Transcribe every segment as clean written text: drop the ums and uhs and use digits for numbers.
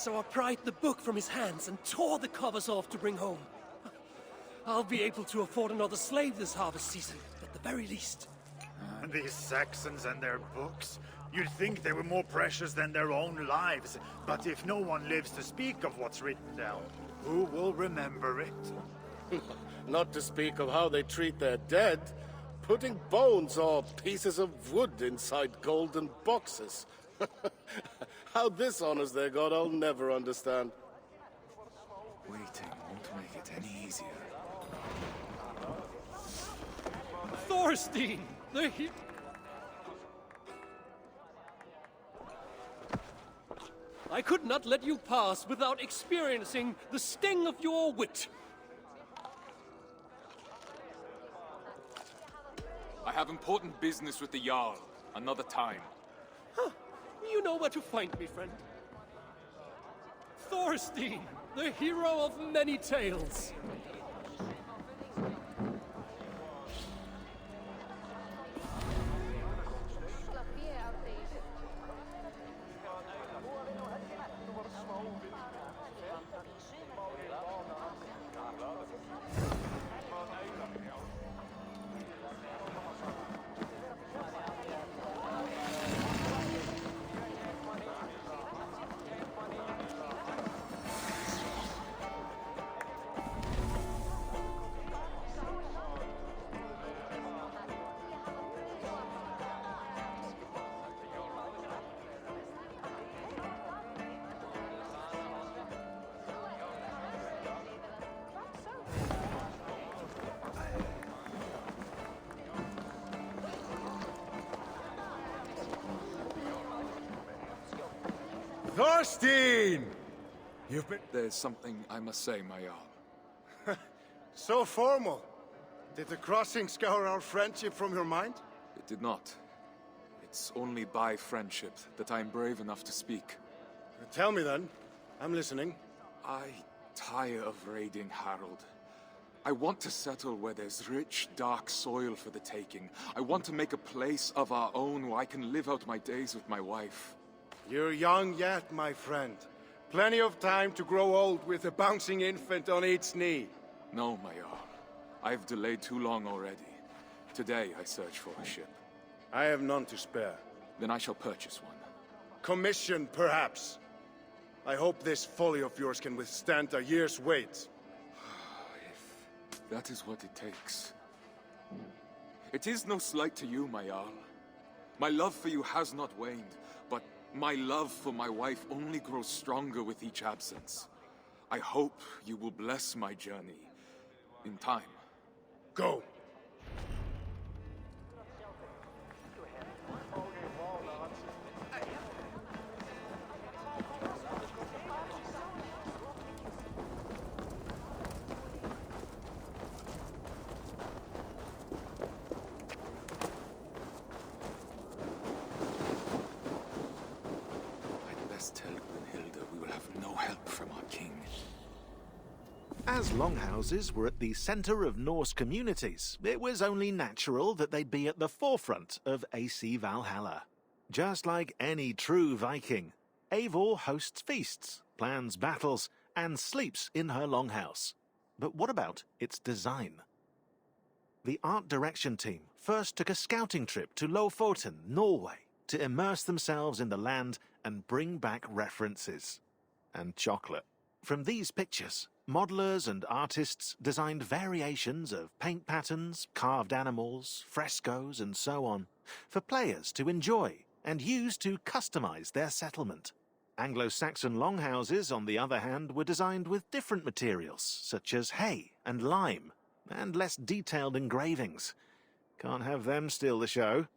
So I pried the book from his hands and tore the covers off to bring home. I'll be able to afford another slave this harvest season, at the very least. And these Saxons and their books. You'd think they were more precious than their own lives. But if no one lives to speak of what's written down, who will remember it? Not to speak of how they treat their dead. Putting bones or pieces of wood inside golden boxes. How this honors their god, I'll never understand. Waiting won't make it any easier. Thorstein! I could not let you pass without experiencing the sting of your wit. I have important business with the Jarl. Another time. Huh. You know where to find me, friend. Thorstein, the hero of many tales. Thorstein! You've been... There's something I must say, my Jarl. so formal. Did the crossing scour our friendship from your mind? It did not. It's only by friendship that I'm brave enough to speak. Tell me then. I'm listening. I tire of raiding Harold. I want to settle where there's rich, dark soil for the taking. I want to make a place of our own where I can live out my days with my wife. You're young yet, my friend. Plenty of time to grow old with a bouncing infant on each knee. No, my Jarl. I've delayed too long already. Today I search for a ship. I have none to spare. Then I shall purchase one. Commission, perhaps. I hope this folly of yours can withstand a year's wait. If that is what it takes. It is no slight to you, my Jarl. My love for you has not waned, but my love for my wife only grows stronger with each absence. I hope you will bless my journey in time. Go! As longhouses were at the centre of Norse communities, it was only natural that they'd be at the forefront of AC Valhalla. Just like any true Viking, Eivor hosts feasts, plans battles, and sleeps in her longhouse. But what about its design? The art direction team first took a scouting trip to Lofoten, Norway, to immerse themselves in the land and bring back references. And chocolate. From these pictures, modelers and artists designed variations of paint patterns, carved animals, frescoes, and so on, for players to enjoy and use to customize their settlement. Anglo-Saxon longhouses, on the other hand, were designed with different materials, such as hay and lime, and less detailed engravings. Can't have them steal the show.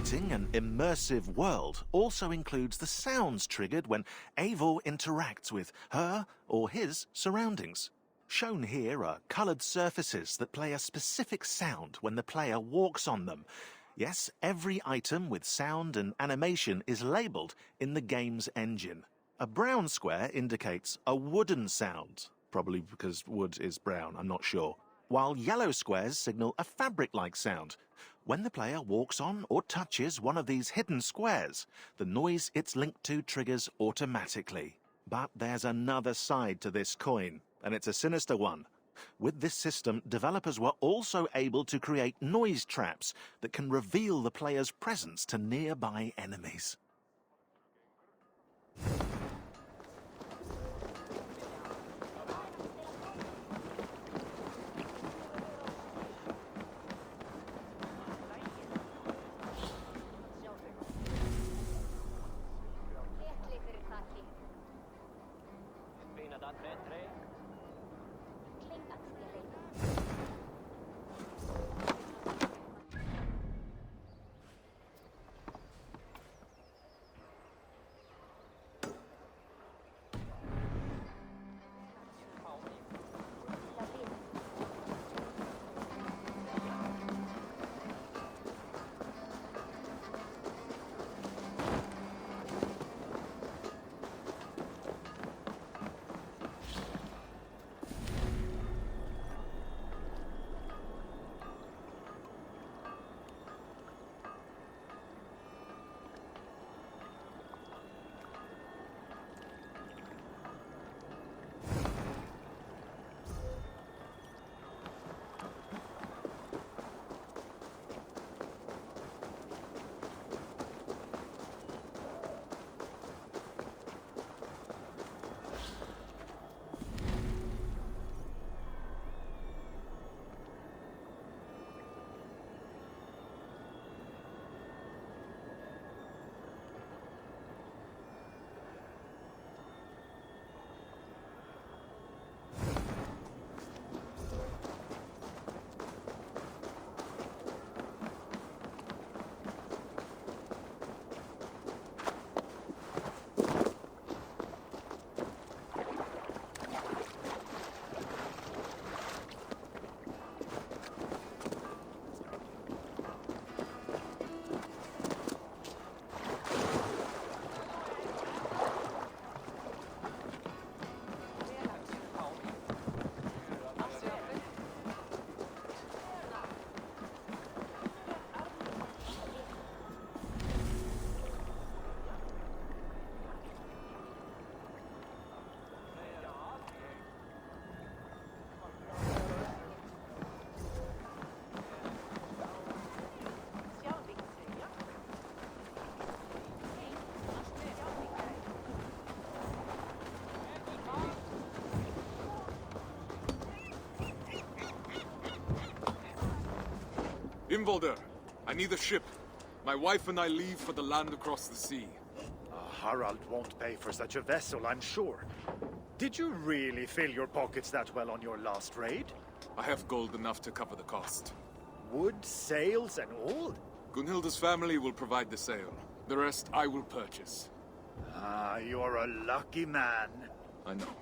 exciting and immersive world also includes the sounds triggered when Eivor interacts with her or his surroundings. Shown here are coloured surfaces that play a specific sound when the player walks on them. Yes, every item with sound and animation is labelled in the game's engine. A brown square indicates a wooden sound, probably because wood is brown, I'm not sure, while yellow squares signal a fabric-like sound. When the player walks on or touches one of these hidden squares, the noise it's linked to triggers automatically. But there's another side to this coin, and it's a sinister one. With this system, developers were also able to create noise traps that can reveal the player's presence to nearby enemies. Imvolder, I need a ship. My wife and I leave for the land across the sea. Harald won't pay for such a vessel, I'm sure. Did you really fill your pockets that well on your last raid? I have gold enough to cover the cost. Wood, sails, and all? Gunhilda's family will provide the sail. The rest I will purchase. Ah, you're a lucky man. I know.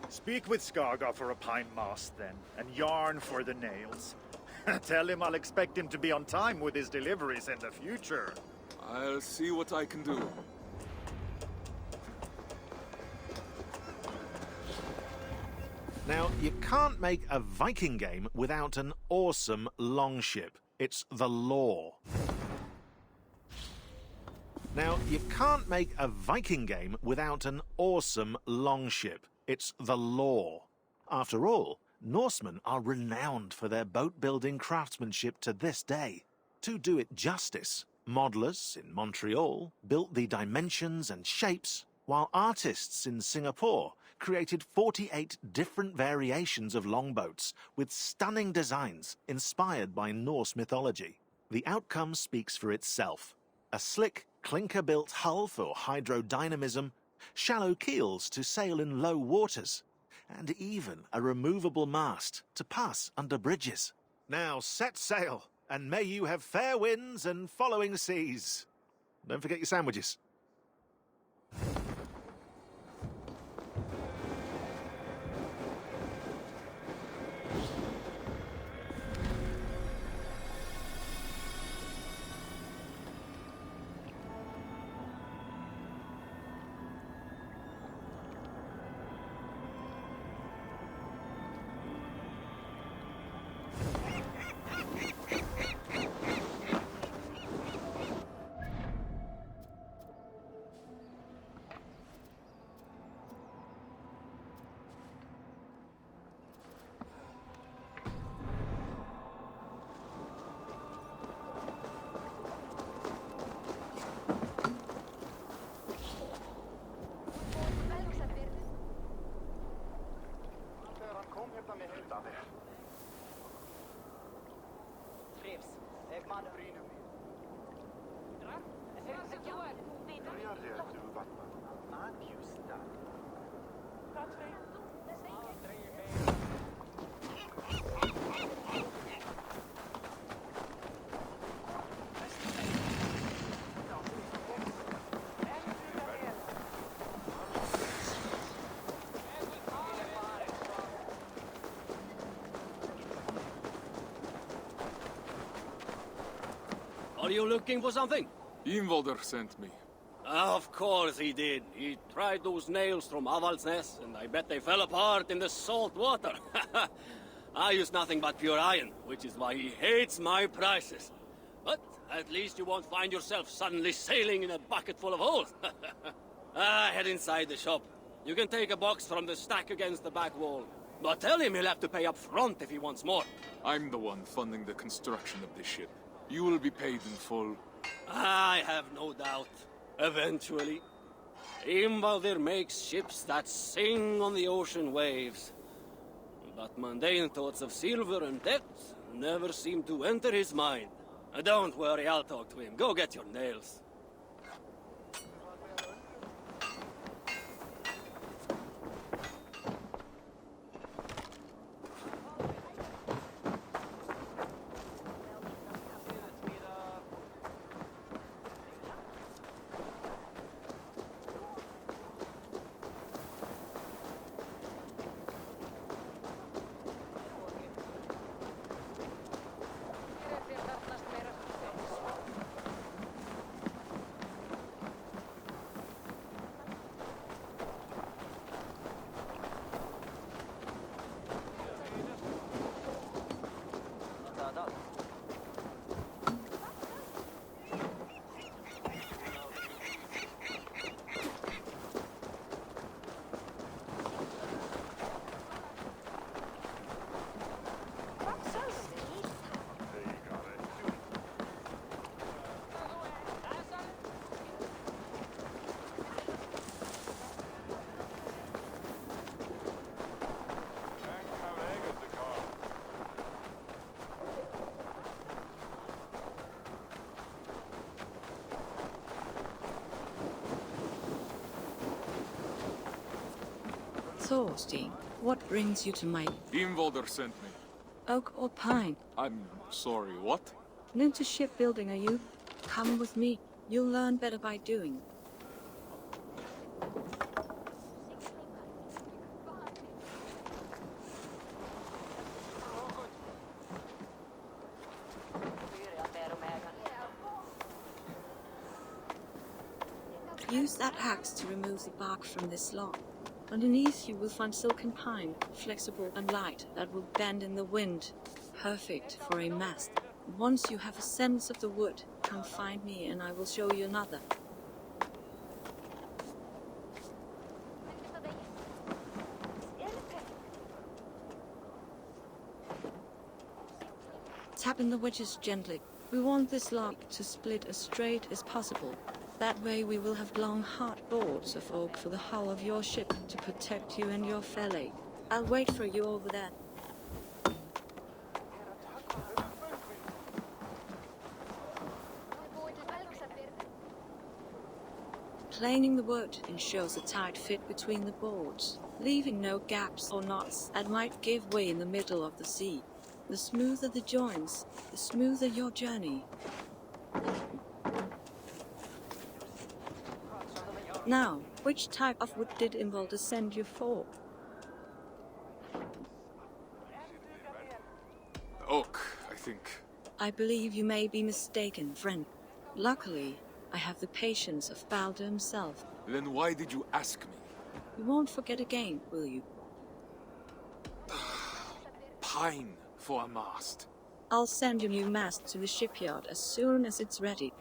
Speak with Skaga for a pine mast, then, and yarn for the nails. Tell him I'll expect him to be on time with his deliveries in the future. I'll see what I can do. Now, you can't make a Viking game without an awesome longship. It's the law. Now, you can't make a Viking game without an awesome longship. It's the law. After all, Norsemen are renowned for their boat-building craftsmanship to this day. To do it justice, modelers in Montreal built the dimensions and shapes, while artists in Singapore created 48 different variations of longboats with stunning designs inspired by Norse mythology. The outcome speaks for itself. A slick, clinker-built hull for hydrodynamism, shallow keels to sail in low waters, and even a removable mast to pass under bridges. Now set sail and may you have fair winds and following seas. Don't forget your sandwiches. Are you looking for something? Ingvaldur sent me. Of course he did. He tried those nails from Avaldsnes, and I bet they fell apart in the salt water. I use nothing but pure iron, which is why he hates my prices. But at least you won't find yourself suddenly sailing in a bucket full of holes. Head inside the shop. You can take a box from the stack against the back wall. But tell him he'll have to pay up front if he wants more. I'm the one funding the construction of this ship. You will be paid in full. I have no doubt. Eventually. Ingvaldur makes ships that sing on the ocean waves. But mundane thoughts of silver and debt never seem to enter his mind. Don't worry, I'll talk to him. Go get your nails. Thorstein, what brings you to my Ingvaldur sent me. oak or pine? I'm sorry, what? Into shipbuilding, are you? Come with me. You'll learn better by doing. Use that axe to remove the bark from this log. Underneath you will find silken pine, flexible and light, that will bend in the wind. Perfect for a mast. Once you have a sense of the wood, come find me and I will show you another. Tap in the wedges gently. We want this log to split as straight as possible. That way we will have long, hard boards of oak for the hull of your ship to protect you and your valet. I'll wait for you over there. Planing the wood ensures a tight fit between the boards, leaving no gaps or knots that might give way in the middle of the sea. The smoother the joints, the smoother your journey. Now, which type of wood did Imbolde send you for? Oak, I think. I believe you may be mistaken, friend. Luckily, I have the patience of Balder himself. Then why did you ask me? You won't forget again, will you? Pine for a mast. I'll send your new mast to the shipyard as soon as it's ready.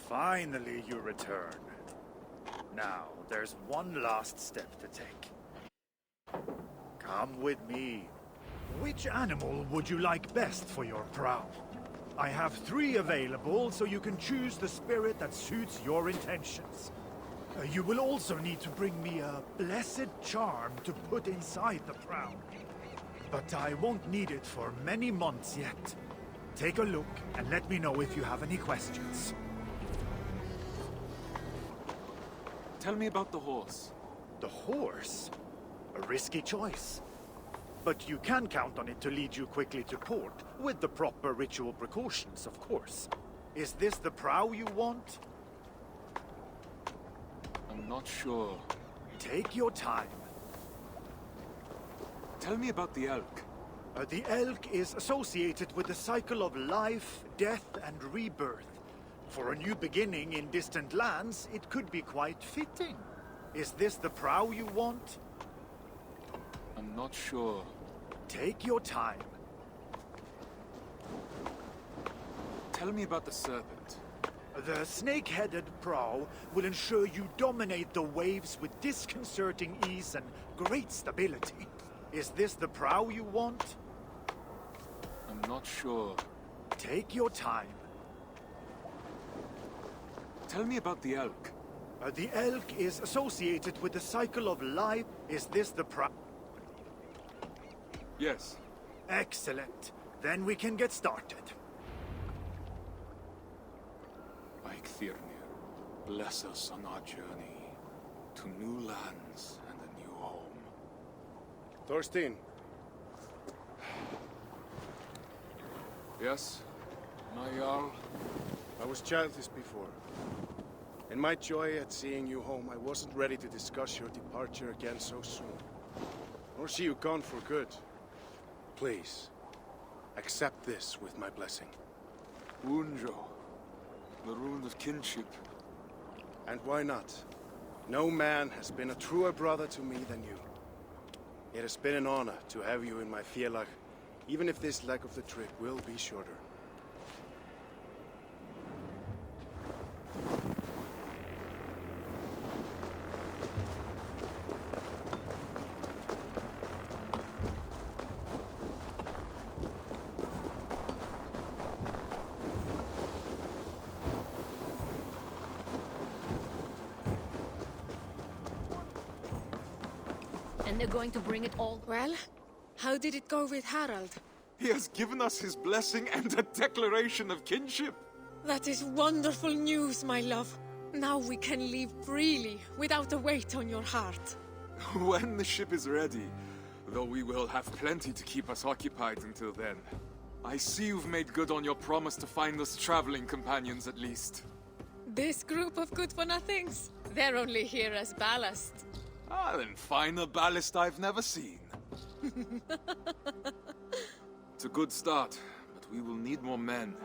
Finally you return. Now, there's one last step to take. Come with me. Which animal would you like best for your prow? I have 3 available, so you can choose the spirit that suits your intentions. You will also need to bring me a blessed charm to put inside the prow. But I won't need it for many months yet. Take a look and let me know if you have any questions. Tell me about the horse. The horse? A risky choice. But you can count on it to lead you quickly to port, with the proper ritual precautions, of course. Is this the prow you want? I'm not sure. Take your time. Tell me about the elk. The elk is associated with the cycle of life, death, and rebirth. For a new beginning in distant lands, it could be quite fitting. Is this the prow you want? I'm not sure. Take your time. Tell me about the serpent. The snake-headed prow will ensure you dominate the waves with disconcerting ease and great stability. Is this the prow you want? I'm not sure. Take your time. Tell me about the elk. The elk is associated with the cycle of life. Is this the prow? Yes. Excellent. Then we can get started. Eikthyr, bless us on our journey to new lands and a new home. Thorstein, Yes, my Jarl? I was childless before. In my joy at seeing you home, I wasn't ready to discuss your departure again so soon. Nor see you gone for good. Please, accept this with my blessing. Unjo, the rune of kinship. And why not? No man has been a truer brother to me than you. It has been an honor to have you in my félagið, even if this leg of the trip will be shorter. And they're going to bring it all. Well, how did it go with Harald? He has given us his blessing and a declaration of kinship. That is wonderful news, my love. Now we can leave freely, without a weight on your heart. When the ship is ready, though we will have plenty to keep us occupied until then. I see you've made good on your promise to find us traveling companions at least. This group of good-for-nothings, they're only here as ballast. Ah, then finer ballast I've never seen. It's a good start, but we will need more men.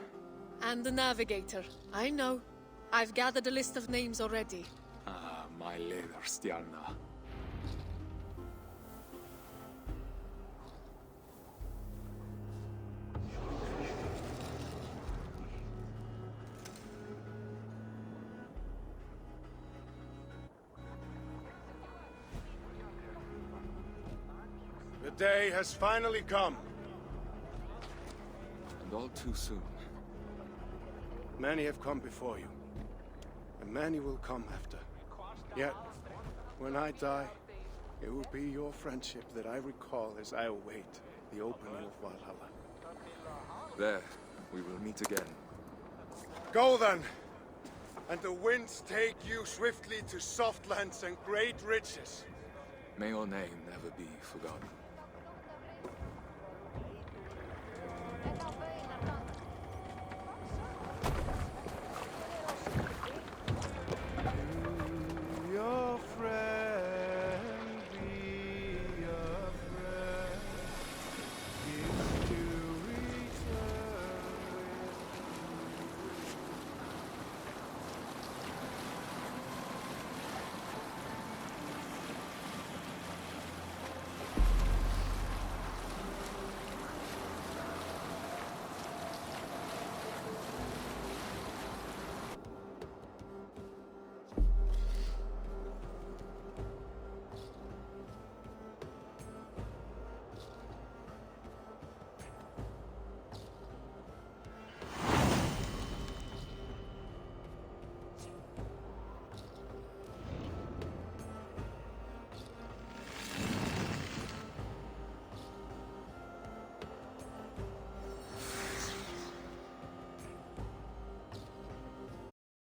And the navigator, I know. I've gathered a list of names already. Ah, my Leatherstjarna. day has finally come. And all too soon. Many have come before you, and many will come after. Yet, when I die, it will be your friendship that I recall as I await the opening of Valhalla. There, we will meet again. Go then, and the winds take you swiftly to soft lands and great riches. May your name never be forgotten.